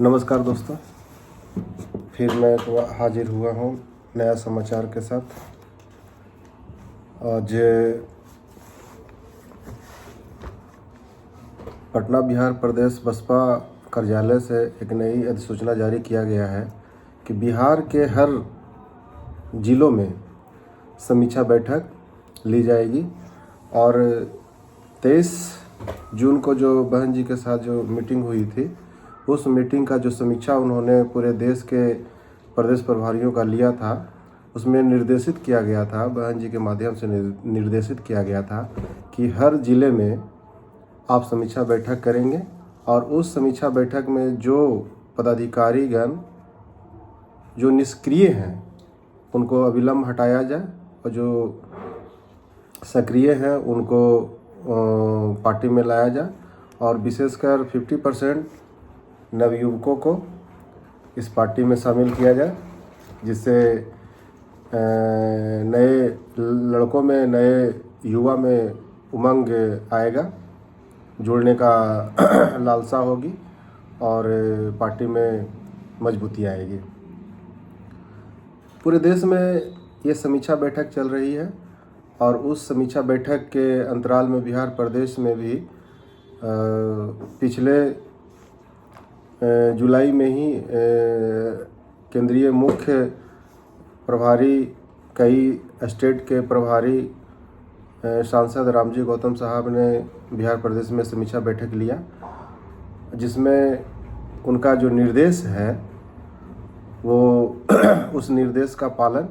नमस्कार दोस्तों, फिर मैं तो हाजिर हुआ हूँ नया समाचार के साथ। आज पटना बिहार प्रदेश बसपा कार्यालय से एक नई अधिसूचना जारी किया गया है कि बिहार के हर जिलों में समीक्षा बैठक ली जाएगी और 23 जून को जो बहन जी के साथ जो मीटिंग हुई थी, उस मीटिंग का जो समीक्षा उन्होंने पूरे देश के प्रदेश प्रभारियों का लिया था, उसमें निर्देशित किया गया था, बहन जी के माध्यम से निर्देशित किया गया था कि हर ज़िले में आप समीक्षा बैठक करेंगे और उस समीक्षा बैठक में जो पदाधिकारीगण जो निष्क्रिय हैं उनको अविलंब हटाया जाए और जो सक्रिय हैं उनको पार्टी में लाया जाए और विशेषकर 50% नवयुवकों को इस पार्टी में शामिल किया जाए, जिससे नए लड़कों में, नए युवा में उमंग आएगा, जुड़ने का लालसा होगी और पार्टी में मजबूती आएगी। पूरे देश में ये समीक्षा बैठक चल रही है और उस समीक्षा बैठक के अंतराल में बिहार प्रदेश में भी पिछले जुलाई में ही केंद्रीय मुख्य प्रभारी, कई स्टेट के प्रभारी सांसद रामजी गौतम साहब ने बिहार प्रदेश में समीक्षा बैठक लिया, जिसमें उनका जो निर्देश है वो उस निर्देश का पालन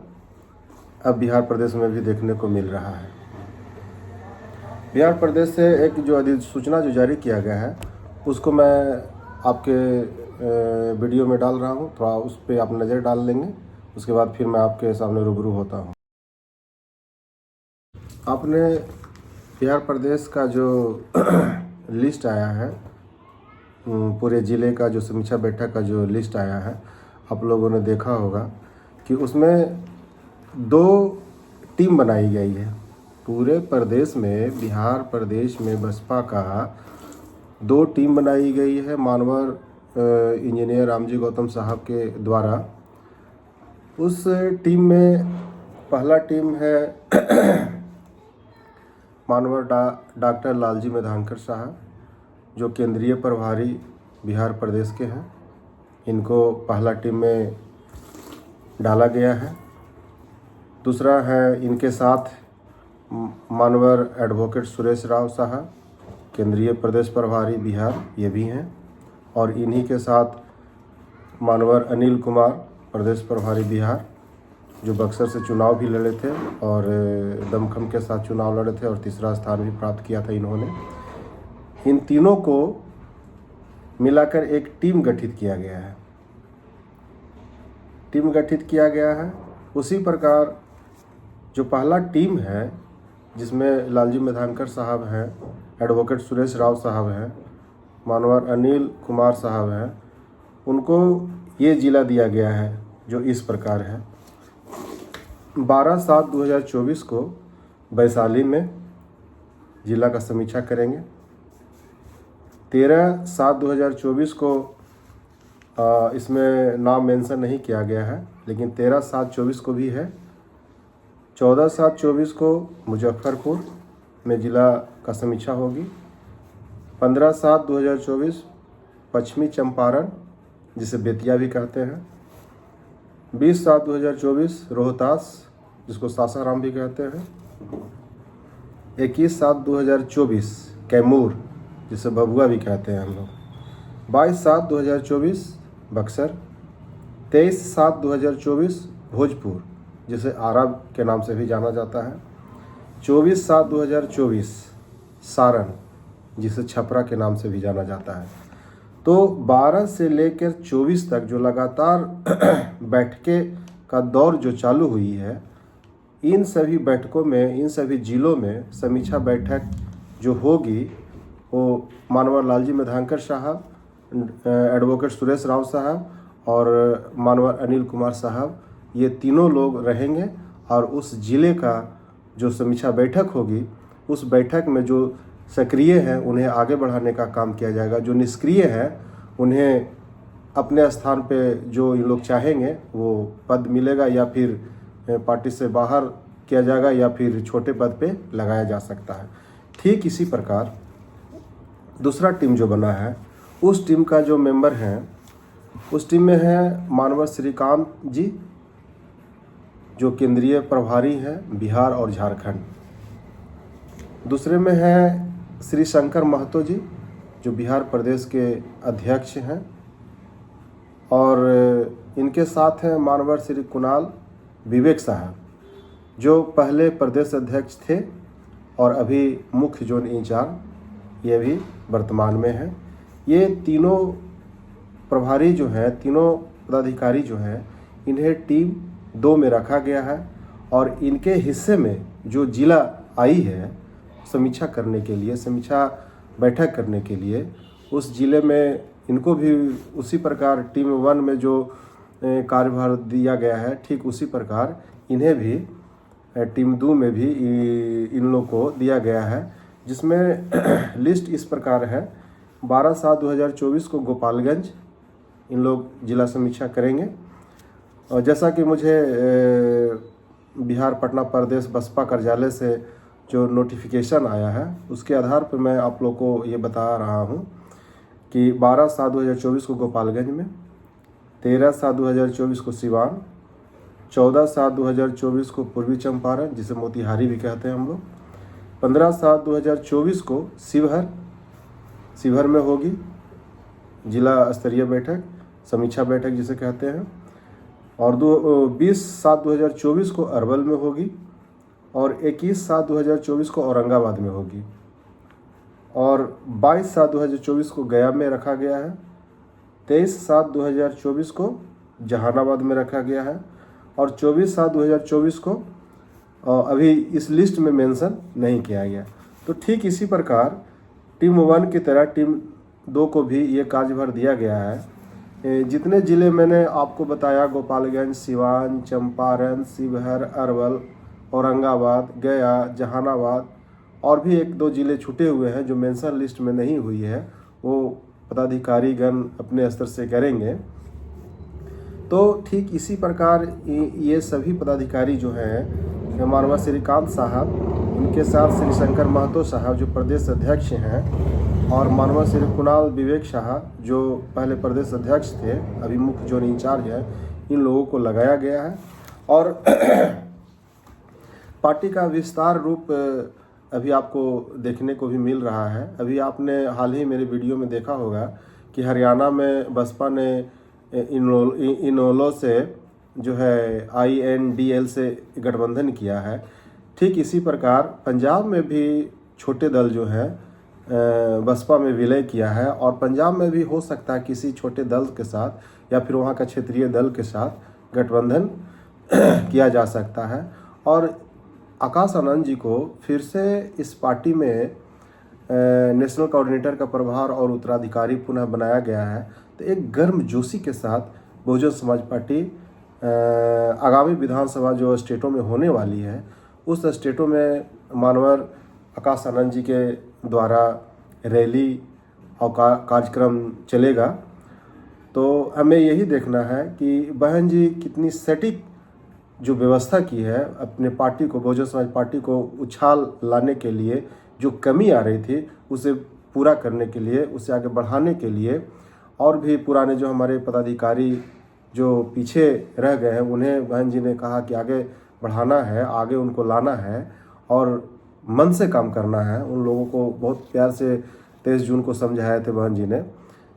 अब बिहार प्रदेश में भी देखने को मिल रहा है। बिहार प्रदेश से एक जो अधिसूचना जो जारी किया गया है उसको मैं आपके वीडियो में डाल रहा हूँ, थोड़ा उस पर आप नज़र डाल लेंगे, उसके बाद फिर मैं आपके सामने रूबरू होता हूँ। आपने बिहार प्रदेश का जो लिस्ट आया है, पूरे ज़िले का जो समीक्षा बैठक का जो लिस्ट आया है, आप लोगों ने देखा होगा कि उसमें 2 टीम बनाई गई है। पूरे प्रदेश में, बिहार प्रदेश में बसपा का 2 टीम बनाई गई है मानवर इंजीनियर रामजी गौतम साहब के द्वारा। उस टीम में पहला टीम है मानवर डॉक्टर लालजी मेधांकर साहब, जो केंद्रीय प्रभारी बिहार प्रदेश के हैं। इनको पहला टीम में डाला गया है। दूसरा है इनके साथ मानवर एडवोकेट सुरेश राव साहब, केंद्रीय प्रदेश प्रभारी बिहार, ये भी हैं। और इन्हीं के साथ मानवर अनिल कुमार, प्रदेश प्रभारी बिहार, जो बक्सर से चुनाव भी लड़े थे और दमखम के साथ चुनाव लड़े थे और तीसरा स्थान भी प्राप्त किया था इन्होंने। इन तीनों को मिलाकर एक टीम गठित किया गया है। टीम गठित किया गया है। उसी प्रकार जो पहला टीम है, जिसमें लालजी मेधांकर साहब हैं, एडवोकेट सुरेश राव साहब हैं, मानवर अनिल कुमार साहब हैं, उनको ये ज़िला दिया गया है जो इस प्रकार है। 12/7/2024 को वैशाली में ज़िला का समीक्षा करेंगे। 13/7/2024 को इसमें नाम मेंशन नहीं किया गया है, लेकिन 13/7/24 को भी है। 14/7/24 को मुजफ्फरपुर में ज़िला का समीक्षा होगी। 15/7/2024 पश्चिमी चंपारण, जिसे बेतिया भी कहते हैं। 20/7/2024 रोहतास, जिसको सासाराम भी कहते हैं। 21/7/2024 कैमूर, जिसे भभुआ भी कहते हैं हम लोग। 22/7/2024 बक्सर। 23/7/2024 भोजपुर, जिसे आरा के नाम से भी जाना जाता है। 24/7/2024 सारण, जिसे छपरा के नाम से भी जाना जाता है। तो 12 से लेकर 24 तक जो लगातार बैठकें का दौर जो चालू हुई है, इन सभी बैठकों में, इन सभी जिलों में समीक्षा बैठक जो होगी वो मानवर लालजी मेधांकर साहब, एडवोकेट सुरेश राव साहब और मानवर अनिल कुमार साहब, ये तीनों लोग रहेंगे और उस ज़िले का जो समीक्षा बैठक होगी, उस बैठक में जो सक्रिय हैं उन्हें आगे बढ़ाने का काम किया जाएगा, जो निष्क्रिय हैं उन्हें अपने स्थान पे जो इन लोग चाहेंगे वो पद मिलेगा, या फिर पार्टी से बाहर किया जाएगा, या फिर छोटे पद पे लगाया जा सकता है। ठीक इसी प्रकार दूसरा टीम जो बना है, उस टीम का जो मेंबर हैं, उस टीम में है मानवर श्रीकांत जी, जो केंद्रीय प्रभारी हैं बिहार और झारखंड। दूसरे में है श्री शंकर महतो जी, जो बिहार प्रदेश के अध्यक्ष हैं। और इनके साथ हैं मानवर श्री कुणाल विवेक साहब, जो पहले प्रदेश अध्यक्ष थे और अभी मुख्य जोन इंचार्ज ये भी वर्तमान में हैं। ये तीनों प्रभारी जो हैं, तीनों पदाधिकारी जो हैं, इन्हें टीम 2 में रखा गया है। और इनके हिस्से में जो जिला आई है समीक्षा करने के लिए, समीक्षा बैठक करने के लिए, उस जिले में इनको भी उसी प्रकार टीम 1 में जो कार्यभार दिया गया है, ठीक उसी प्रकार इन्हें भी टीम 2 में भी इन लोगों को दिया गया है, जिसमें लिस्ट इस प्रकार है। 12/7/2024 को गोपालगंज इन लोग जिला समीक्षा करेंगे। और जैसा कि मुझे बिहार पटना प्रदेश बसपा कार्यालय से जो नोटिफिकेशन आया है, उसके आधार पर मैं आप लोग को ये बता रहा हूँ कि 12/7/2024 को गोपालगंज में, 13/7/2024 को सिवान, 14/7/2024 को पूर्वी चंपारण, जिसे मोतिहारी भी कहते हैं हम लोग, 15/7/2024 को शिवहर में होगी जिला स्तरीय बैठक, समीक्षा बैठक जिसे कहते हैं। और 20/7/2024 को अरवल में होगी, और 21/7/2024 को औरंगाबाद में होगी, और 22/7/2024 को गया में रखा गया है, 23/7/2024 को जहानाबाद में रखा गया है, और 24/7/2024 को अभी इस लिस्ट में मेंशन नहीं किया गया। तो ठीक इसी प्रकार टीम 1 की तरह टीम 2 को भी ये कार्यभार दिया गया है। जितने ज़िले मैंने आपको बताया, गोपालगंज, सिवान, चंपारण, शिवहर, अरवल, औरंगाबाद, गया, जहानाबाद, और भी 1-2 ज़िले छूटे हुए हैं जो मेंशन लिस्ट में नहीं हुई है, वो पदाधिकारीगण अपने स्तर से करेंगे। तो ठीक इसी प्रकार ये सभी पदाधिकारी जो हैं, मानवा श्रीकांत साहब, उनके साथ श्री शंकर महतो साहब जो प्रदेश अध्यक्ष हैं, और मानवा श्री कुणाल विवेक साहब जो पहले प्रदेश अध्यक्ष थे, अभी मुख्य जोन इंचार्ज है, इन लोगों को लगाया गया है। और पार्टी का विस्तार रूप अभी आपको देखने को भी मिल रहा है। अभी आपने हाल ही मेरे वीडियो में देखा होगा कि हरियाणा में बसपा ने इनेलो से जो है INDL से गठबंधन किया है। ठीक इसी प्रकार पंजाब में भी छोटे दल जो हैं बसपा में विलय किया है, और पंजाब में भी हो सकता है किसी छोटे दल के साथ या फिर वहाँ का क्षेत्रीय दल के साथ गठबंधन किया जा सकता है। और आकाश आनंद जी को फिर से इस पार्टी में नेशनल कोऑर्डिनेटर का प्रभार और उत्तराधिकारी पुनः बनाया गया है। तो एक गर्मजोशी के साथ बहुजन समाज पार्टी आगामी विधानसभा जो स्टेटों में होने वाली है, उस स्टेटों में मानवर आकाश आनंद जी के द्वारा रैली और कार्यक्रम चलेगा। तो हमें यही देखना है कि बहन जी कितनी सटीक जो व्यवस्था की है अपने पार्टी को, बहुजन समाज पार्टी को उछाल लाने के लिए, जो कमी आ रही थी उसे पूरा करने के लिए, उसे आगे बढ़ाने के लिए, और भी पुराने जो हमारे पदाधिकारी जो पीछे रह गए हैं उन्हें बहन जी ने कहा कि आगे बढ़ाना है, आगे उनको लाना है और मन से काम करना है। उन लोगों को बहुत प्यार से 23 जून को समझाए थे बहन जी ने।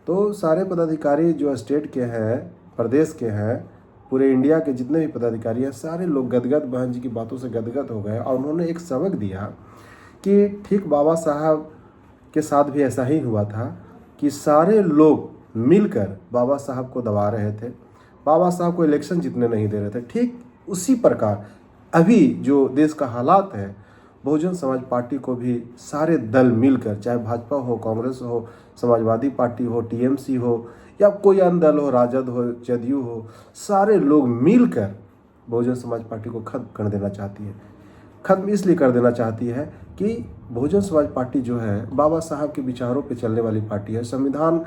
तो सारे पदाधिकारी जो स्टेट के हैं, प्रदेश के हैं, पूरे इंडिया के जितने भी पदाधिकारी हैं, सारे लोग गदगद बहन जी की बातों से गदगद हो गए। और उन्होंने एक सबक दिया कि ठीक बाबा साहब के साथ भी ऐसा ही हुआ था कि सारे लोग मिलकर बाबा साहब को दबा रहे थे, बाबा साहब को इलेक्शन जीतने नहीं दे रहे थे। ठीक उसी प्रकार अभी जो देश का हालात है, बहुजन समाज पार्टी को भी सारे दल मिलकर, चाहे भाजपा हो, कांग्रेस हो, समाजवादी पार्टी हो, TMC हो, या कोई अन्य दल हो, राजद हो, जदयू हो, सारे लोग मिलकर बहुजन समाज पार्टी को खत्म कर देना चाहती है। खत्म इसलिए कर देना चाहती है कि बहुजन समाज पार्टी जो है बाबा साहब के विचारों पे चलने वाली पार्टी है। संविधान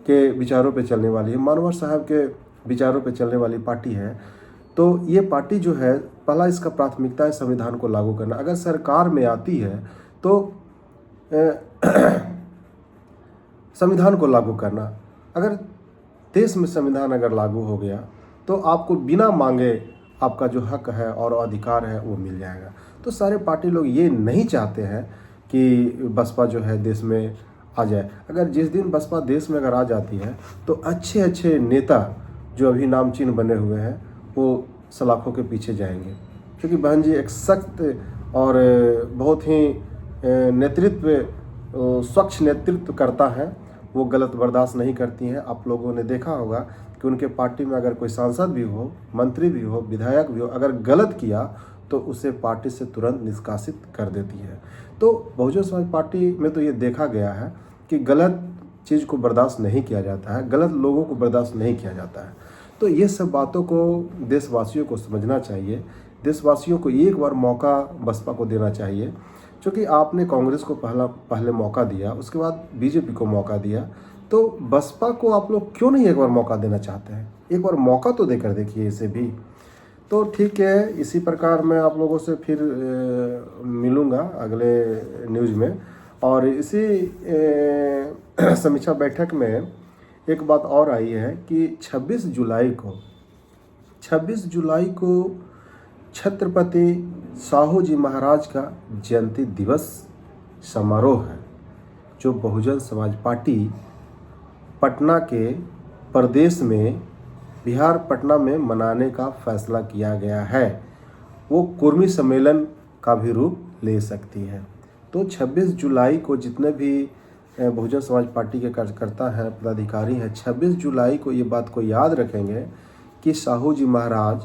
के विचारों पे चलने वाली है, मानवर साहब के विचारों पे चलने वाली पार्टी है। तो ये पार्टी जो है, पहला इसका प्राथमिकता है संविधान को लागू करना। अगर सरकार में आती है तो संविधान को लागू करना। अगर देश में संविधान अगर लागू हो गया तो आपको बिना मांगे आपका जो हक है और अधिकार है वो मिल जाएगा। तो सारे पार्टी लोग ये नहीं चाहते हैं कि बसपा जो है देश में आ जाए। अगर जिस दिन बसपा देश में अगर आ जाती है तो अच्छे अच्छे नेता जो अभी नामचीन बने हुए हैं वो सलाखों के पीछे जाएंगे, क्योंकि बहन जी एक सख्त और बहुत ही नेतृत्व स्वच्छ नेतृत्व करता है, वो गलत बर्दाश्त नहीं करती हैं। आप लोगों ने देखा होगा कि उनके पार्टी में अगर कोई सांसद भी हो, मंत्री भी हो, विधायक भी हो, अगर गलत किया तो उसे पार्टी से तुरंत निष्कासित कर देती है। तो बहुजन समाज पार्टी में तो ये देखा गया है कि गलत चीज़ को बर्दाश्त नहीं किया जाता है, गलत लोगों को बर्दाश्त नहीं किया जाता है। तो ये सब बातों को देशवासियों को समझना चाहिए। देशवासियों को एक बार मौका बसपा को देना चाहिए, क्योंकि आपने कांग्रेस को पहले मौका दिया, उसके बाद बीजेपी को मौका दिया, तो बसपा को आप लोग क्यों नहीं एक बार मौका देना चाहते हैं? एक बार मौका तो देकर देखिए इसे भी। तो ठीक है, इसी प्रकार मैं आप लोगों से फिर मिलूँगा अगले न्यूज़ में। और इसी समीक्षा बैठक में एक बात और आई है कि 26 जुलाई को छत्रपति साहू जी महाराज का जयंती दिवस समारोह है, जो बहुजन समाज पार्टी पटना के प्रदेश में बिहार पटना में मनाने का फैसला किया गया है। वो कुर्मी सम्मेलन का भी रूप ले सकती है। तो 26 जुलाई को जितने भी बहुजन समाज पार्टी के कार्यकर्ता हैं, पदाधिकारी हैं, 26 जुलाई को ये बात को याद रखेंगे कि साहू जी महाराज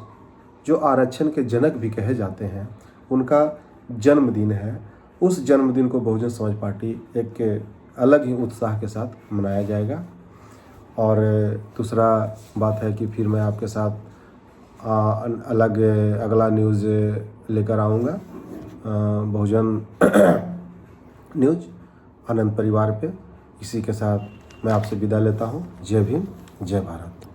जो आरक्षण के जनक भी कहे जाते हैं, उनका जन्मदिन है। उस जन्मदिन को बहुजन समाज पार्टी एक अलग ही उत्साह के साथ मनाया जाएगा। और दूसरा बात है कि फिर मैं आपके साथ अगला न्यूज़ लेकर आऊँगा, बहुजन न्यूज़ आनंद परिवार पे। इसी के साथ मैं आपसे विदा लेता हूँ। जय भीम, जय भारत।